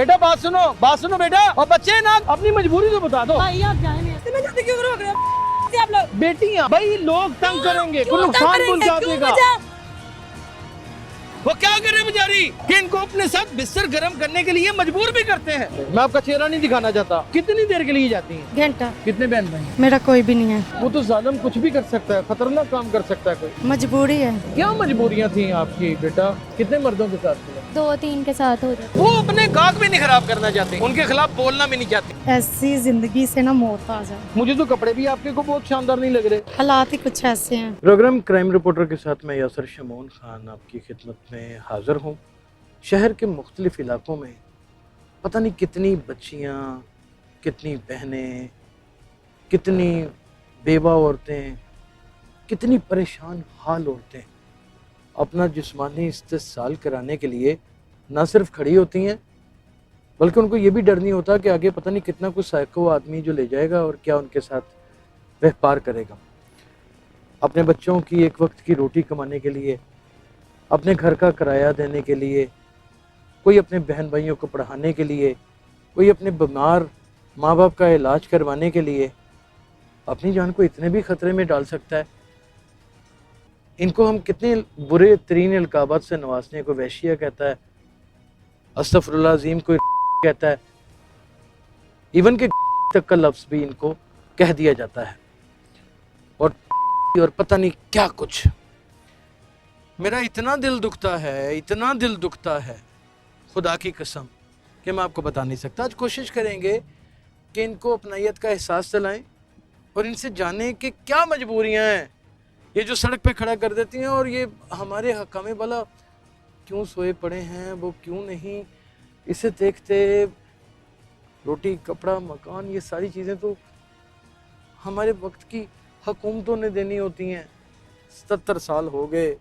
बेटा बात सुनो बेटा। और बच्चे ना अपनी मजबूरी तो बता दो। भाई आप जाए नहीं, मैं जाते क्यों रोक रहे हो आप लोग? बेटियां भाई लोग तंग करेंगे, क्यों कोई नुकसान तंग पहुंचा करेंगे? देगा। क्यों वजह? वो क्या करे बेचारी कि इनको अपने साथ बिस्तर गर्म करने के लिए मजबूर भी करते हैं। मैं आपका चेहरा नहीं दिखाना चाहता। कितनी देर के लिए जाती हैं? घंटा। कितने बहन भाई? मेरा कोई भी नहीं है। वो तो जालिम कुछ भी कर सकता है, खतरनाक काम कर सकता है कोई। मजबूरी है। क्या मजबूरियां थी आपकी बेटा? कितने मर्दों के साथ मिले? 2-3 के साथ हो जाए। वो अपने गाहक भी नहीं खराब करना चाहते, उनके खिलाफ बोलना भी नहीं चाहते। ऐसी जिंदगी से ना मौत आ जाए। मुझे तो कपड़े भी आपके को बहुत शानदार नहीं लग रहे। हालात ही कुछ ऐसे हैं। प्रोग्राम क्राइम रिपोर्टर के साथ मैं यासर शमोन खान आपकी खिदमत में हाजिर हूँ। शहर के मुख्तलिफ इलाकों में पता नहीं कितनी बच्चियाँ, कितनी बहनें, कितनी बेवा औरतें, कितनी परेशान हाल औरतें अपना जिस्मानी इस्तेसाल कराने के लिए ना सिर्फ खड़ी होती हैं, बल्कि उनको ये भी डर नहीं होता कि आगे पता नहीं कितना कुछ साइको आदमी जो ले जाएगा और क्या उनके साथ वह पार करेगा। अपने बच्चों की एक वक्त की रोटी कमाने के लिए, अपने घर का किराया देने के लिए, कोई अपने बहन भाइयों को पढ़ाने के लिए, कोई अपने बीमार माँ बाप का इलाज करवाने के लिए अपनी जान को इतने भी खतरे में डाल सकता है। इनको हम कितने बुरे तरीन अलकाबात से नवाजने को वहशिया कहता है, अस्तगफुरुल्लाह अज़ीम को कहता है, इवन के तक का लफ्ज़ भी इनको कह दिया जाता है और पता नहीं क्या कुछ। मेरा इतना दिल दुखता है, इतना दिल दुखता है खुदा की कसम कि मैं आपको बता नहीं सकता। आज कोशिश करेंगे कि इनको अपनायत का एहसास दिलाएं और इनसे जानें कि क्या मजबूरियां हैं ये जो सड़क पे खड़ा कर देती हैं, और ये हमारे हकामे वाला क्यों सोए पड़े हैं, वो क्यों नहीं इसे देखते। रोटी, कपड़ा, मकान, ये सारी चीज़ें तो हमारे वक्त की हुकूमतों ने देनी होती हैं। 77 साल हो गए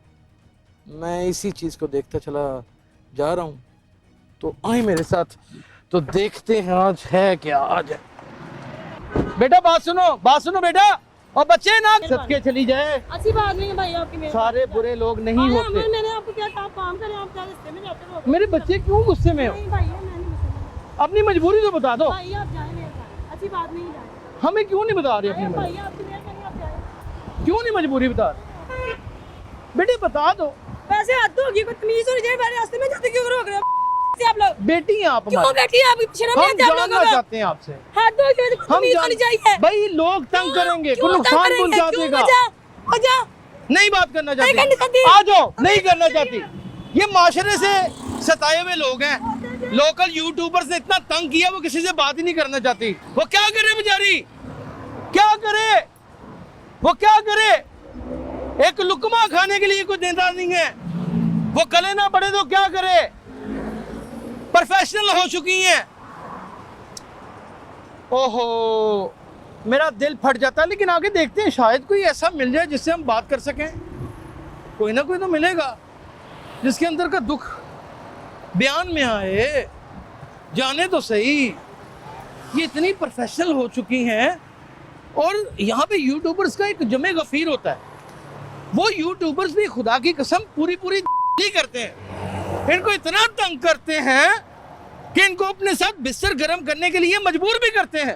मैं इसी चीज़ को देखता चला जा रहा हूँ। तो आए मेरे साथ तो देखते हैं आज है क्या। आज है बेटा बात सुनो बेटा। और बच्चे ना सदके चली जाए। अच्छी बात नहीं है भाई आपकी। मेरे सारे बुरे लोग नहीं होते। मैंने आपको क्या काम करे, आप क्या रिश्ते में जाते हो? मेरे बच्चे क्यों गुस्से में हो? नहीं भाई मैं नहीं गुस्से में। अपनी मजबूरी तो बता दो। भाई आप जाए मेरे साथ, अच्छी बात नहीं जाए। हमें क्यों नहीं बता रहे अपनी भाई मजबूरी? आपकी मेहरबानी, आप जाए। क्यों नहीं मजबूरी बता रहे? बेटे बता दो। वैसे हद होगी, कोई तमीज होनी चाहिए। मेरे रास्ते में जाते क्यों रोक रहे हो आप लोग? बेटी हैं आप क्यों हमारी। बेटी आप? शर्म नहीं हम आती आप जानना लोगों को? चाहते हैं आपसे। हद होगी, कोई तमीज होनी चाहिए। भाई लोग तंग करेंगे, कोई क्यों नुकसान तंग करेंगे? पहुंचा क्यों? देगा। वजह नहीं बात करना नहीं करनी चाहती, चाहती। आ जाओ। नहीं करना चाहती। ये माशरे से सताए हुए लोग हैं। लोकल यूट्यूबर्स ने इतना तंग किया, वो किसी से बात ही नहीं करना चाहती। वो क्या करे बेचारी, क्या करे, वो क्या करे? एक लुकमा खाने के लिए कोई देता नहीं है। वो गले ना पड़े तो क्या करे? प्रोफेशनल हो चुकी हैं। ओहो मेरा दिल फट जाता है। लेकिन आगे देखते हैं, शायद कोई ऐसा मिल जाए जिससे हम बात कर सकें। कोई ना कोई तो मिलेगा जिसके अंदर का दुख बयान में आए। जाने तो सही। ये इतनी प्रोफेशनल हो चुकी हैं और यहाँ पे यूट्यूबर्स का एक जमे गफीर होता है। वो यूट्यूबर्स भी खुदा की कसम पूरी करते हैं। इनको इतना तंग करते हैं कि इनको अपने साथ बिस्तर गर्म करने के लिए मजबूर भी करते हैं।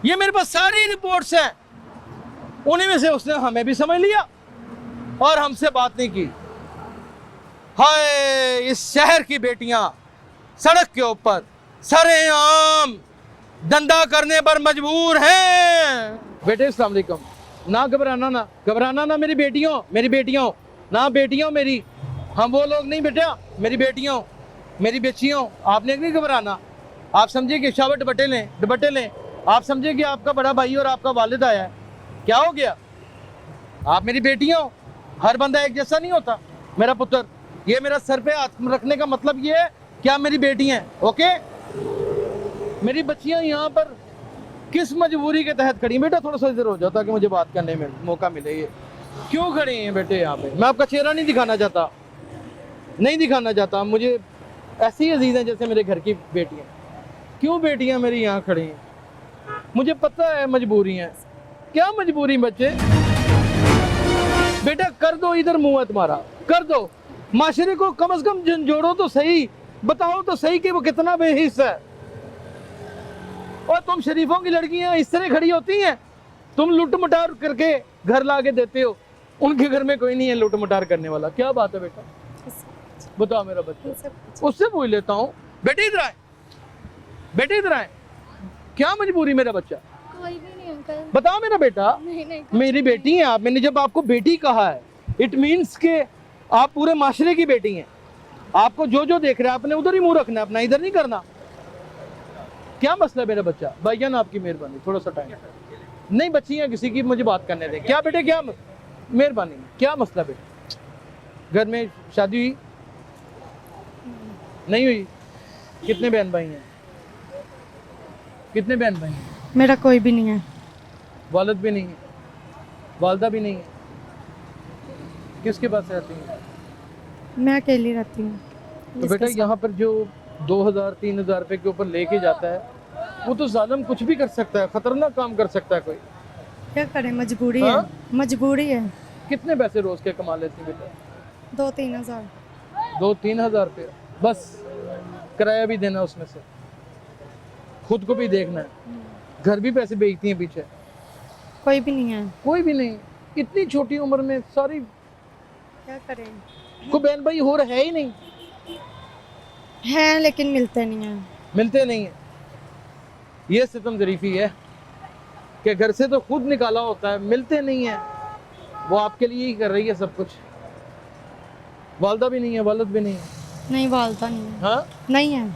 ये मेरे पास सारी रिपोर्ट्स हैं। उन्हीं में से उसने हमें भी समझ लिया और हमसे बात नहीं की। हाय इस शहर की बेटियां सड़क के ऊपर सरेआम धंधा करने पर मजबूर हैं। बेटे अस्सलाम वालेकुम। ना घबराना ना मेरी बेटियों ना बेटियों मेरी। हम वो लोग नहीं बेटा, मेरी बेटियों, मेरी बच्चियों। आपने नहीं घबराना। आप समझिए कि शावर दुपट्टे लें। आप समझिए कि आपका बड़ा भाई और आपका वालिद आया है। क्या हो गया? आप मेरी बेटियों। हर बंदा एक जैसा नहीं होता मेरा पुत्र। ये मेरा सर पे हाथ रखने का मतलब ये है कि आप मेरी बेटी हैं। ओके मेरी बच्चियां यहाँ पर किस मजबूरी के तहत खड़ी हैं? बेटा थोड़ा सा इधर हो जाता कि मुझे बात करने में मौका मिले। ये क्यों खड़ी हैं बेटे यहाँ पे? मैं आपका चेहरा नहीं दिखाना चाहता। मुझे ऐसी अजीज हैं जैसे मेरे घर की बेटियां। क्यों बेटियां मेरी यहाँ खड़ी हैं? मुझे पता है मजबूरी है। क्या मजबूरी बच्चे? बेटा कर दो, इधर मुंह है तुम्हारा, कर दो। माशरे को कम से कम झंझोड़ो तो सही। बताओ तो सही कि वो कितना बेहिस है। और तुम शरीफों की लड़कियां इस तरह खड़ी होती हैं, तुम लूट मटार करके घर ला के देते हो, उनके घर में कोई नहीं है लूट मटार करने वाला। क्या बात है बेटा, बताओ मेरा बच्चा। उससे पूछ लेता हूँ, बेटे इधर आए, बेटे इधर आए, क्या मजबूरी मेरा बच्चा? कोई भी नहीं अंकल। बताओ मेरा बेटा। नहीं मेरी बेटी है आप, मैंने जब आपको बेटी कहा है इट मीन्स के आप पूरे माशरे की बेटी हैं। आपको जो जो देख रहा है आपने उधर ही मुंह रखना है अपना, इधर नहीं करना। क्या मसला है मेरा बच्चा? भाईजान आपकी मेहरबानी, थोड़ा सा टाइम नहीं, बच्ची है किसी की, मुझे बात करने दें। क्या बेटे, क्या मेहरबानी, क्या मसला बेटे? घर में शादी हुई नहीं हुई? कितने बहन भाई हैं? कितने बहन भाई हैं? मेरा कोई भी नहीं है। वालिद भी नहीं है, वालदा भी नहीं है? किसके पास रहती हैं? मैं अकेली रहती हूँ। तो बेटा यहाँ पर जो 2000-3000 रुपए के ऊपर लेके जाता है वो तो जालिम कुछ भी कर सकता है, खतरनाक काम कर सकता है कोई। क्या करें, मजबूरी हाँ? है, मजबूरी है। कितने पैसे रोज के कमा लेती बेटा? 2-3 हज़ार। 2-3 हजार रुपये बस? किराया भी देना उसमें से, खुद को भी देखना है, घर भी पैसे बेचती हैं पीछे? कोई भी नहीं है। कोई भी नहीं? इतनी छोटी उम्र में सारी? क्या करें, कोई बहन भाई हो रहा है ही नहीं? हैं लेकिन मिलते नहीं हैं। मिलते नहीं है। ये सितम ज़रीफ़ी है कि घर से तो खुद निकाला होता है, मिलते नहीं है। वो आपके लिए ही कर रही है सब कुछ। वालदा भी नहीं है, वालिद भी नहीं है? नहीं, वालदा नहीं है। हाँ, नहीं है।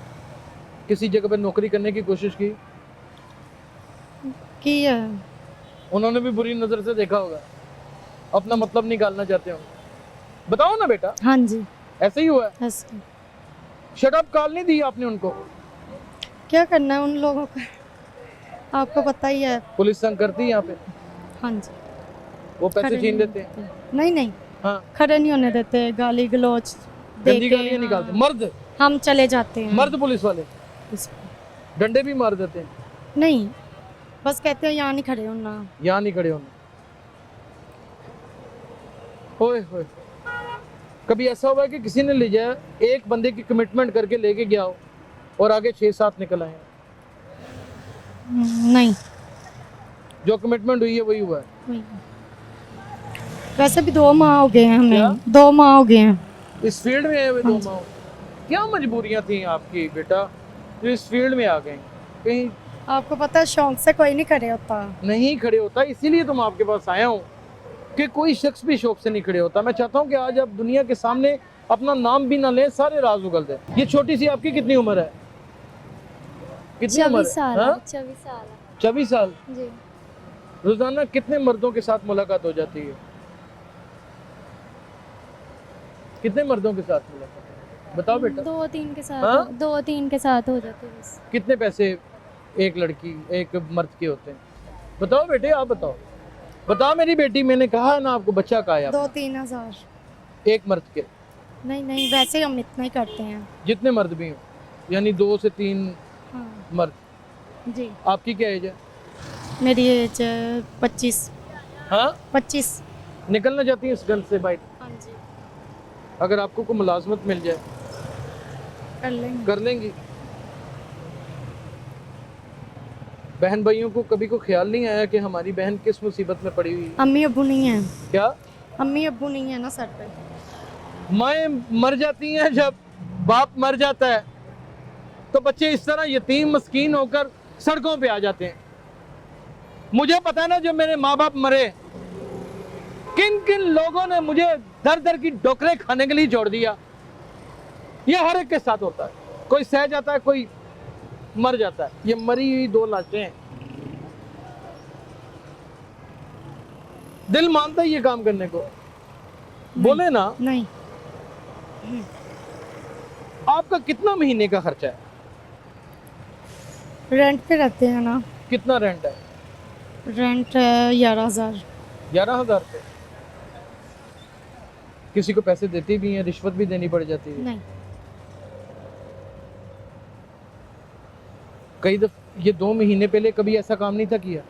किसी जगह पर नौकरी करने की कोशिश की है। उन्होंने भी बुरी नज़र से देखा होगा, अपना मतलब निकालना चाहते होंगे। बताओ ना बेटा। हाँ जी, ऐसे ही हुआ है? ऐसे। शट अप कॉल नहीं दी आपने उनको? क्या करना है उन लोगों का, आपको पता ही है। पुलिस तंग करती है यहाँ पे? हाँ जी। वो पैसे खड़े छीन नहीं लेते हैं? नहीं नहीं, हाँ, खड़े नहीं होने देते, गाली गलौज गंदी देके, गालियाँ निकालते? हाँ, मर्द? हम चले जाते हैं। मर्द पुलिस वाले डंडे भी मार देते हैं? नहीं, बस कहते हैं यहाँ नहीं खड़े होना। यहाँ नहीं खड़े होना। होए होए, कभी ऐसा हुआ है कि किसी ने ले जाया, एक बंदे की कमिटमेंट करके लेके गया हो और आगे 6-7 निकल आए? नहीं, जो कमिटमेंट हुई है वही हुआ है? नहीं। वैसे भी 2 माह हो गए हैं क्या? हमें, 2 माह हो गए हैं इस फील्ड में आए हुए 2 माह? क्या मजबूरियां थी आपकी बेटा जो इस फील्ड में आ गए? कहीं आपको पता है शौक से कोई नहीं खड़े होता। नहीं खड़े होता, इसीलिए तो मैं आपके पास आया हूँ कि कोई शख्स भी शौक से नहीं खड़े होता। मैं चाहता हूँ कि आज आप दुनिया के सामने अपना नाम भी ना लें, सारे राज उगल दें। ये छोटी सी आपकी कितनी उम्र है? कितनी उम्र 24 साल है? हाँ? 24 साल 24 साल। जी। रोजाना कितने मर्दों के साथ मुलाकात हो जाती है? कितने मर्दों के साथ मुलाकात? बताओ बेटा। 2-3 के साथ। हाँ? 2-3 के साथ हो जाते हैं बस। कितने पैसे एक लड़की एक मर्द के होते हैं? बताओ बेटे, आप बताओ। बताओ मेरी बेटी, मैंने कहा है ना आपको, बच्चा का है 2-3 हज़ार। एक मर्द के? नहीं नहीं, वैसे हम इतना ही करते हैं। जितने मर्द भी हो, यानी 2 से 3 हाँ मर्द। जी। आपकी क्या एज है? मेरी एज 25। हाँ, 25। निकलना चाहती है इस गन से बाइट? हाँ जी, अगर आपको कोई मुलाजमत मिल जाए कर लेंगे। कर लेंगी? बहन भाइयों को कभी को ख्याल नहीं आया कि हमारी बहन किस मुसीबत में पड़ी हुई है? अम्मी अब्बू नहीं है। क्या? अम्मी अब्बू नहीं है ना सर पे। माएँ मर जाती हैं, जब बाप मर जाता है तो बच्चे इस तरह यतीम मस्कीन होकर सड़कों पे आ जाते हैं। मुझे पता है ना, जब मेरे माँ बाप मरे किन किन लोगों ने मुझे दर दर की डोकरे खाने के लिए छोड़ दिया। ये हर एक के साथ होता है, कोई सह जाता है, कोई मर जाता है। ये मरी हुई 2 लाशें हैं। दिल मानता है ये काम करने को? बोले ना। नहीं। आपका कितना महीने का खर्चा है? रेंट पे रहते हैं ना। कितना रेंट है? रेंट 11,000। 11,000 रुपये? किसी को पैसे देती भी हैं, रिश्वत भी देनी पड़ जाती है? नहीं। कई दफे ये 2 महीने पहले कभी ऐसा काम नहीं था किया?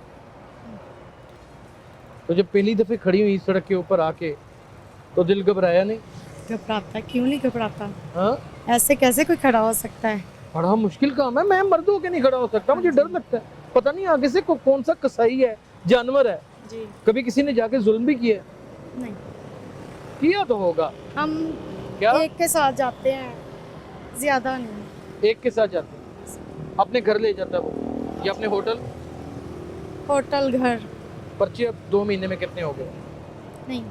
तो जब पहली दफे खड़ी हुई सड़क के ऊपर आके तो दिल घबराया नहीं? घबराता, क्यों नहीं घबराता? हाँ, ऐसे कैसे कोई खड़ा हो सकता है? बड़ा मुश्किल काम है, मैं मर्द होके नहीं खड़ा हो सकता, मुझे डर लगता है। पता नहीं आगे से कौन सा कसाई है, जानवर है। जी कभी किसी ने जाके जुल्म भी किया है? नहीं, किया तो होगा। हम क्या एक के साथ जाते हैं, ज्यादा नहीं। एक के साथ जाते हैं, अपने घर ले जाता है वो, या अपने होटल? होटल, घर पर्चे अब 2 महीने में कितने हो गए? नहीं,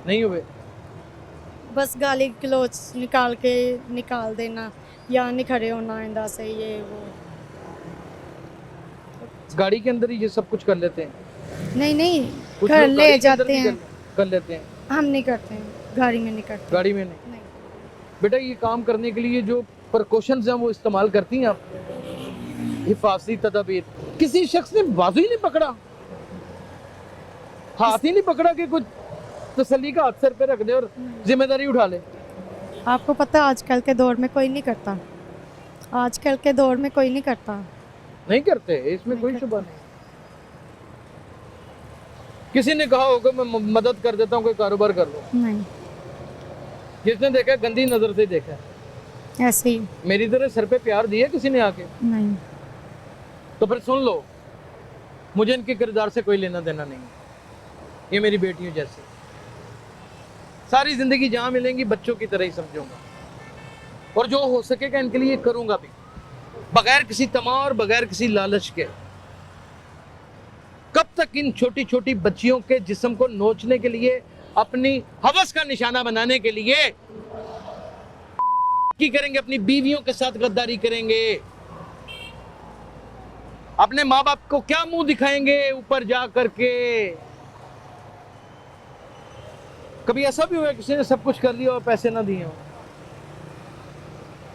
नहीं हुए। बस गाली गलोच निकाल देना, या नहीं खड़े होना आइंदा से, ये वो। गाड़ी के अंदर ही ये सब कुछ कर लेते हैं। नहीं नहीं, कुछ घर लोग ले गाड़ी के अंदर जाते भी हैं। कर लेते हैं। हम नहीं करते हैं, गाड़ी में नहीं करते। गाड़ी में नहीं। नहीं। बेटा ये काम करने के लिए जो प्रिकॉशंस हैं वो इस्तेमाल करती हैं आप? हिफाजती तदाबीर। किसी शख्स ने बाजू ही नहीं पकड़ा, हाथ ही नहीं पकड़ा कि कुछ तसल्ली का हाथ सर पे रख दे और जिम्मेदारी उठा ले? आपको पता है आजकल के दौर में कोई नहीं करता, आजकल के दौर में कोई नहीं करता। नहीं करते, इसमें नहीं कोई करते। शुबा नहीं। किसी ने कहा होगा मैं मदद कर देता हूँ, कोई कारोबार कर लो। नहीं, जिसने देखा गंदी नजर से देखा। ऐसे ही मेरी तरह सर पे प्यार दिया किसी ने आके? नहीं। तो फिर सुन लो, मुझे इनके किरदार से कोई लेना देना नहीं है। ये मेरी बेटियों जैसी, सारी जिंदगी जहां मिलेंगी बच्चों की तरह ही समझूंगा, और जो हो सकेगा इनके लिए करूंगा भी, बगैर किसी तमा और बगैर किसी लालच के। कब तक इन छोटी छोटी बच्चियों के जिस्म को नोचने के लिए, अपनी हवस का निशाना बनाने के लिए की करेंगे, अपनी बीवियों के साथ गद्दारी करेंगे, अपने माँ बाप को क्या मुंह दिखाएंगे ऊपर जा करके? कभी ऐसा भी हुआ किसी ने सब कुछ कर लिया और पैसे ना दिए हो?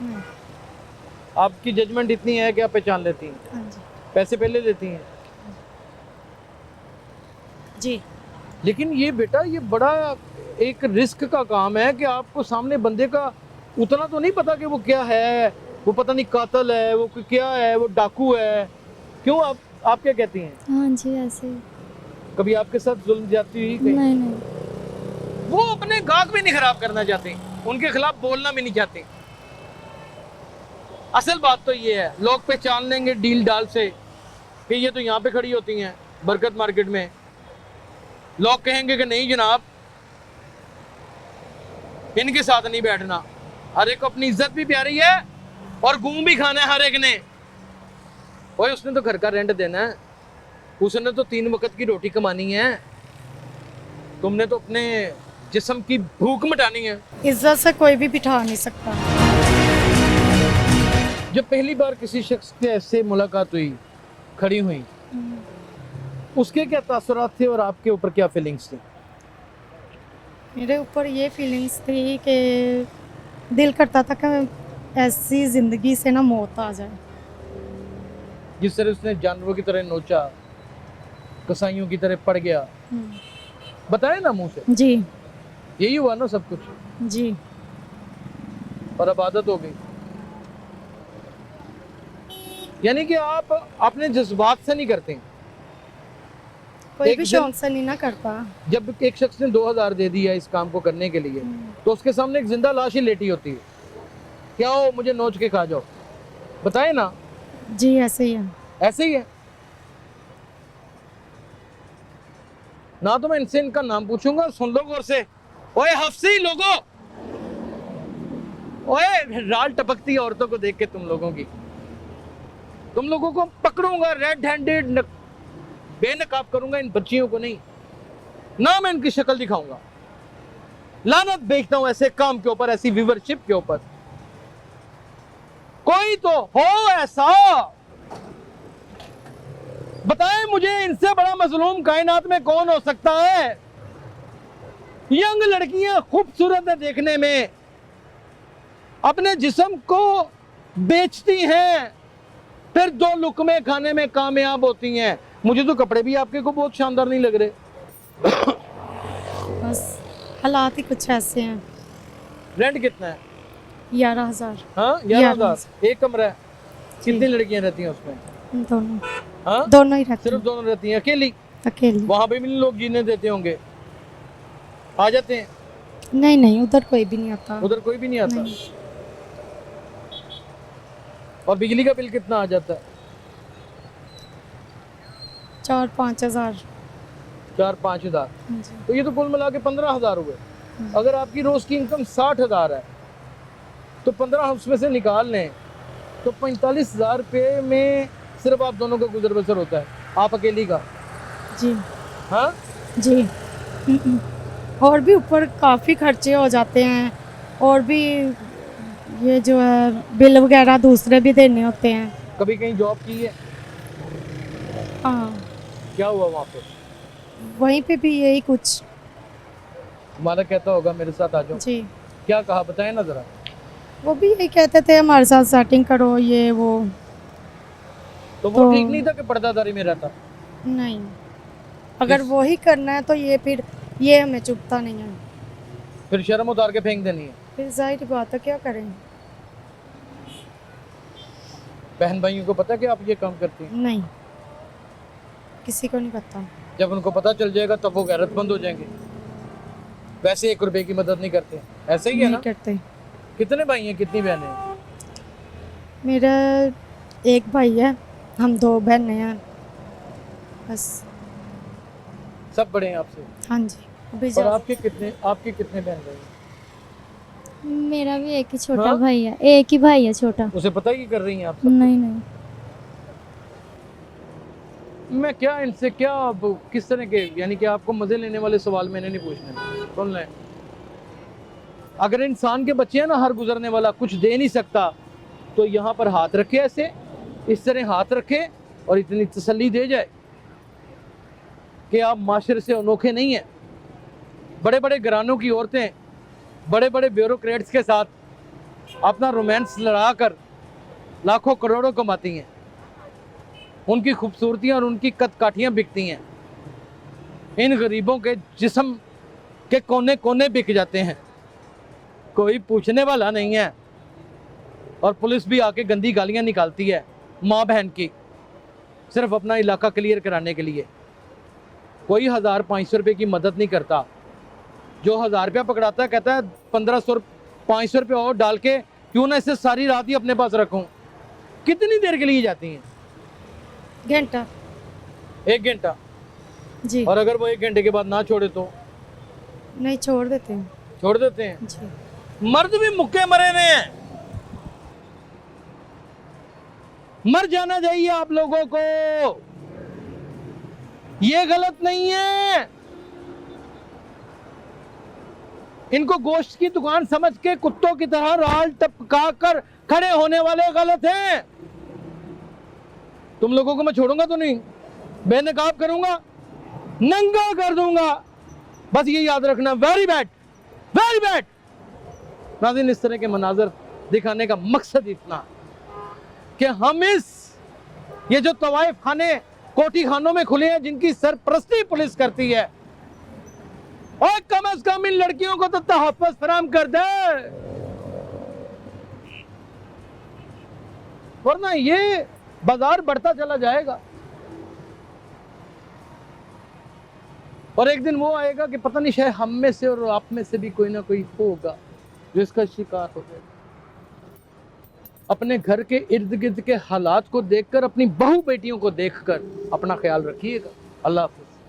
नहीं। आपकी जजमेंट इतनी है कि आप पहचान लेती हैं, हाँ जी। पैसे पहले लेती हैं। जी। लेकिन ये बेटा ये बड़ा एक रिस्क का काम है कि आपको सामने बंदे का उतना तो नहीं पता कि वो क्या है, वो पता नहीं कातिल है, वो क्या है, वो डाकू है। क्यों आप क्या कहती हैं? हाँ जी, ऐसे ही। कभी आपके साथ जुल्म ज्यादती हुई कहीं? नहीं नहीं। वो अपने गाहक भी नहीं खराब करना चाहते, उनके खिलाफ बोलना भी नहीं चाहते। असल बात तो ये है, लोग पहचान लेंगे डील डाल से कि ये तो यहाँ पे खड़ी होती हैं बरकत मार्केट में। लोग कहेंगे कि नहीं जनाब, इनके साथ नहीं बैठना। हर एक को अपनी इज्जत भी प्यारी है और घूम भी खाना है हर एक ने। ओए उसने तो घर का रेंट देना है, उसने तो 3 वक्त की रोटी कमानी है, तुमने तो अपने जिस्म की भूख मिटानी है। इज्जत से कोई भी बिठा नहीं सकता। जब पहली बार किसी शख्स के ऐसे मुलाकात हुई, खड़ी हुई, उसके क्या तासुरात थे और आपके ऊपर क्या फीलिंग्स थी? मेरे ऊपर ये फीलिंग्स थी कि दिल करता था कि ऐसी ज़िंदगी से ना मौत आ जाए। जिस तरह उसने जानवरों की तरह नोचा, कसाईयों की तरह पड़ गया, बताए ना मुंह से। जी यही हुआ ना सब कुछ, जी। और अब आदत हो गई। यानी कि आप अपने जज्बात से नहीं करते। कोई एक भी दिन- शौक से नहीं ना करता। जब एक शख्स ने 2000 दे दिया इस काम को करने के लिए, तो उसके सामने एक जिंदा लाश ही लेटी होती है। क्या हो, मुझे नोच के खा जाओ, बताए ना। जी ऐसे ही है। ऐसे ही है ना। तो मैं इनसे इनका नाम पूछूंगा, सुन लो गौर से। ओए हफ्सी लोगों, ओए राल टपकती औरतों को देख के तुम लोगों को पकड़ूंगा, रेड हैंडेड बेनकाब करूंगा। इन बच्चियों को नहीं ना, मैं इनकी शक्ल दिखाऊंगा। लानत बेचता हूं ऐसे काम के ऊपर, ऐसी व्यूवरशिप के ऊपर। कोई तो हो ऐसा, बताएं मुझे, इनसे बड़ा मजलूम कायनात में कौन हो सकता है? यंग लड़कियां खूबसूरत है देखने में, अपने जिस्म को बेचती हैं, फिर 2 लुकमे खाने में कामयाब होती हैं। मुझे तो कपड़े भी आपके को बहुत शानदार नहीं लग रहे। बस हालात ही कुछ ऐसे हैं। रेंट कितना है? 11,000। हाँ 11,000 एक कमरा है। कितनी लड़कियां रहती हैं उसमें? दोनों। हाँ दोनों ही रहते सिर्फ दोनों रहती हैं, अकेली? अकेले। वहां पे भी नहीं लोग जीने देते होंगे, आ जाते हैं? नहीं नहीं, उधर कोई भी नहीं आता। उधर कोई भी नहीं आता। नहीं। और बिजली का बिल कितना आ जाता है? 4-5 हज़ार। 4-5 हज़ार। जी। तो ये तो कुल मिला के 15,000 हुए। अगर आपकी रोज की इनकम 60,000 है तो 15 उसमें से निकाल लें तो 45,000 रुपये में सिर्फ आप दोनों का गुजर बसर होता है, आप अकेली का। जी। हाँ जी। और भी ऊपर काफ़ी खर्चे हो जाते हैं, और भी ये जो है बिल वगैरह दूसरे भी देने होते हैं। कभी कहीं जॉब की है? हाँ, क्या हुआ वहाँ पे? वहीं पे भी यही कुछ। तुम्हारा कहता होगा मेरे साथ आ जाओ। जी। क्या कहा बताएं ना जरा। वो भी यही कहते थे हमारे साथ सेटिंग करो, ये वो। तो वो तो ठीक नहीं था कि पर्दादारी में रहता? नहीं, अगर इस- वो ही करना है तो ये फिर ये हमें चुभता नहीं है। फिर शर्म उतार के फेंक देनी है। फिर जाहिर बात है, क्या करें। बहन भाइयों को पता है कि आप ये काम करती हैं? नहीं, किसी को नहीं पता। जब उनको पता चल जाएगा तब वो गैरतमंद हो जाएंगे। वैसे 1 रुपए की मदद नहीं करते, ऐसे ही है नहीं ना? करते। कितने भाई हैं, कितनी बहनें हैं? मेरा एक भाई है, हम 2 बहनें हैं बस। सब बड़े हैं आपसे? हाँ जी। अभी और जा आपके कितने बहन भाई हैं? मेरा भी एक ही छोटा हाँ? भाई है, एक ही भाई है छोटा। उसे पता ही कर रही हैं आप सब? नहीं नहीं। मैं क्या इनसे क्या अब किस तरह के, यानी कि आपको मजे लेने वाले सवाल मैंने नहीं पूछने, सुन लें। अगर इंसान के बच्चे हैं ना, हर गुजरने वाला कुछ दे नहीं सकता, तो यहाँ पर हाथ रखे, ऐसे इस तरह हाथ रखे और इतनी तसल्ली दे जाए कि आप माशरे से अनोखे नहीं हैं। बड़े बड़े घरानों की औरतें बड़े बड़े ब्यूरोक्रेट्स के साथ अपना रोमांस लड़ा कर लाखों करोड़ों कमाती हैं। उनकी खूबसूरतियाँ और उनकी कदकाठियाँ बिकती हैं। इन गरीबों के जिस्म के कोने कोने बिक जाते हैं, कोई पूछने वाला नहीं है। और पुलिस भी आके गंदी गालियाँ निकालती है माँ बहन की, सिर्फ अपना इलाका क्लियर कराने के लिए। कोई 1000-500 रुपये की मदद नहीं करता। जो 1000 रुपया पकड़ाता है कहता है 1500-500 रुपये और डाल के क्यों ना इसे सारी रात ही अपने पास रखूं। कितनी देर के लिए जाती हैं? घंटा। 1 घंटा। जी। और अगर वो 1 घंटे के बाद ना छोड़े तो नहीं, छोड़ देते हैं। छोड़ देते हैं। जी। मर्द भी मुक्के मरे हुए हैं। मर जाना चाहिए आप लोगों को, ये गलत नहीं है। इनको गोश्त की दुकान समझ के कुत्तों की तरह राल टपका कर खड़े होने वाले गलत हैं। तुम लोगों को मैं छोड़ूंगा तो नहीं, बेनकाब करूंगा, नंगा कर दूंगा, बस ये याद रखना। Very bad, very bad. नाज़रीन, इस तरह के मनाजर दिखाने का मकसद इतना कि हम ये जो तवाइफ खाने कोठी खानों में खुले हैं जिनकी सरपरस्ती पुलिस करती है, और कम से कम इन लड़कियों को तो तहफ़्फ़ुज़ फराहम कर दे, वरना ये बाजार बढ़ता चला जाएगा। और एक दिन वो आएगा कि पता नहीं शायद हम में से और आप में से भी कोई ना कोई होगा जो इसका शिकार हो जाएगा। अपने घर के इर्द गिर्द के हालात को देखकर, अपनी बहू बेटियों को देखकर अपना ख्याल रखिएगा। अल्लाह हाफ़िज़।